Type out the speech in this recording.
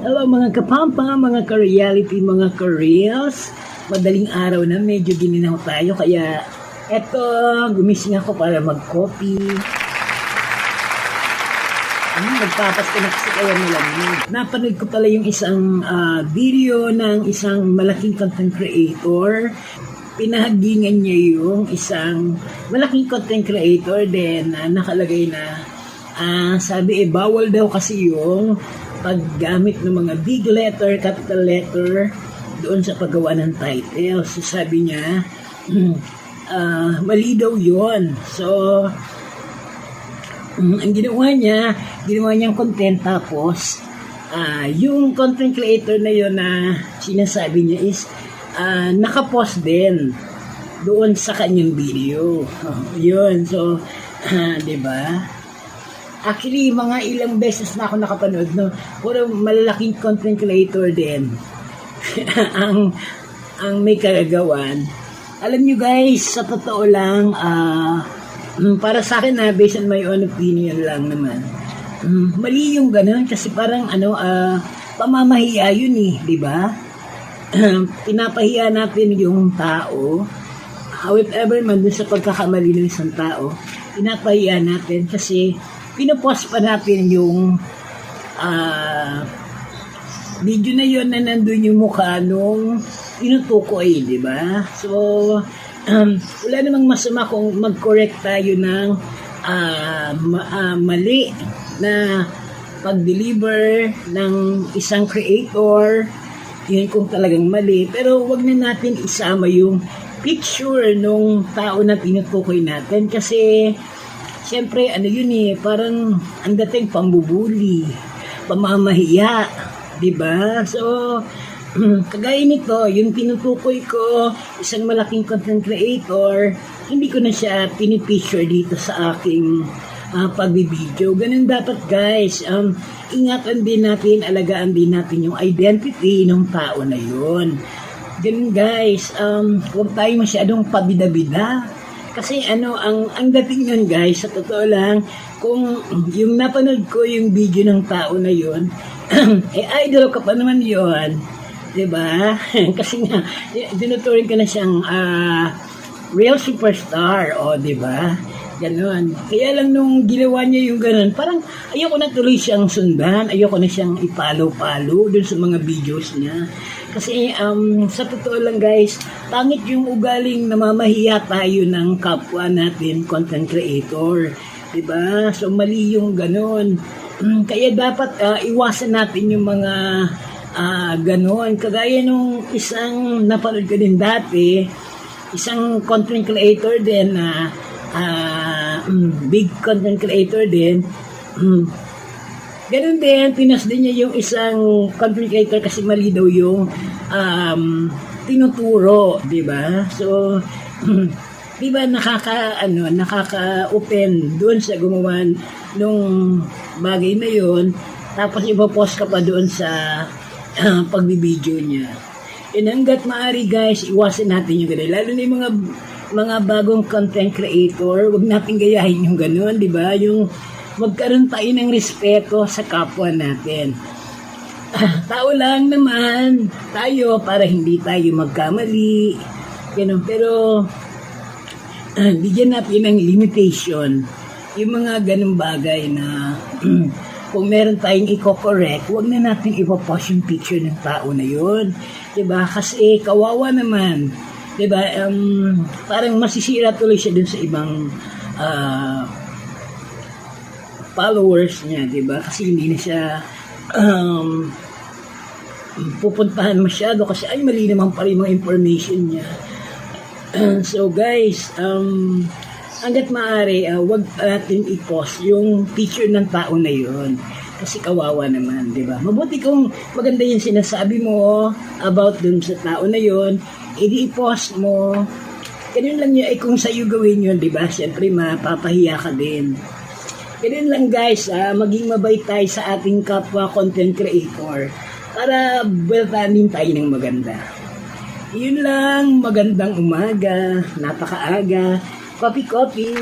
Hello mga kapampa, mga ka-reality, mga ka-reels. Madaling araw na, medyo gininaw tayo. Kaya eto, gumising ako para mag-coffee. Nagpapasko na kasi kaya malamig. Napanood ko pala yung isang video ng isang malaking content creator. Pinahagingan niya yung isang malaking content creator. Then nakalagay na sabi bawal daw kasi yung paggamit ng mga big letter, capital letter doon sa paggawa ng title. So sabi niya, mali daw yun. So, ang ginawa niyang content, tapos yung content creator na yun na sinasabi niya is nakapost din doon sa kanyang video. Yun. So, diba? Actually, mga ilang beses na ako nakapanood, no? Puro malalaking content creator din ang may kagagawan. Alam nyo guys, sa totoo lang, para sa akin na, based on my own opinion lang naman, mali yung ganun kasi parang pamamahiya yun di ba? Pinapahiya natin yung tao. However man, dun sa pagkakamali ng isang tao, pinapahiya natin kasi pinopost pa natin yung video na yun na nandun yung mukha nung tinutukoy, di ba? So, wala namang masama kung mag-correct tayo ng mali na pag-deliver ng isang creator. Yun kung talagang mali. Pero wag na natin isama yung picture nung tao na tinutukoy natin kasi siyempre, parang ang dating pambubuli, pamamahiya, di ba? So, kagaya nito, yung tinutukoy ko, isang malaking content creator, hindi ko na siya pinipicture dito sa aking pagbibideo. Ganun dapat guys, ingatan din natin, alagaan din natin yung identity ng tao na yun. Ganun guys, huwag tayo masyadong pabida-bida. Kasi ang dating yun guys, sa totoo lang, kung yung napanood ko yung video ng tao na yun, idol ka pa naman yun, diba? Kasi nga, dinuturing ka na siyang real superstar, diba? Ganon. Kaya lang nung ginawa niya yung ganon, parang ayoko na tuloy siyang sundan, ayoko na siyang ipalo-palo dun sa mga videos niya. Kasi sa totoo lang guys, pangit yung ugaling namamahiya tayo ng kapwa natin content creator. Diba? So mali yung ganon. Kaya dapat iwasan natin yung mga ganon. Kagaya nung isang napanood ko din dati, isang content creator din na big content creator din. Ganun din, pinas din niya yung isang content creator kasi mali daw yung tinuturo, di ba? So, di ba nakaka-open doon sa gumawa nung bagay na yun, tapos ipopost ka pa doon sa pagbibideo niya. And hanggat maaari guys, iwasan natin yung ganun. Lalo na yung mga bagong content creator, wag natin gayahin yung ganun, di ba? Yung magkaroon tayo ng respeto sa kapwa natin. Tao lang naman tayo para hindi tayo magkamali. Ganun. Pero bigyan natin ng limitation yung mga ganung bagay na kung meron tayong i-correct, huwag na natin ipopost yung picture ng tao na yun. Diba? Kasi kawawa naman. Diba? Parang masisira tuloy siya dun sa ibang followers niya, diba? Kasi hindi na siya pupuntahan masyado kasi ay mali naman pa rin mga information niya. So guys, hanggat maaari, wag natin i-post yung picture ng tao na yun. Kasi kawawa naman, diba? Mabuti kung maganda yung sinasabi mo about dun sa tao na yun, edi i-post mo. Ganun lang yun, kung sa'yo gawin yun, diba? Siyempre, mapapahiya ka din. Ganun lang guys, maging mabait tayo sa ating kapwa content creator para buweltanin tayo ng maganda. Yun lang, magandang umaga, napakaaga, coffee.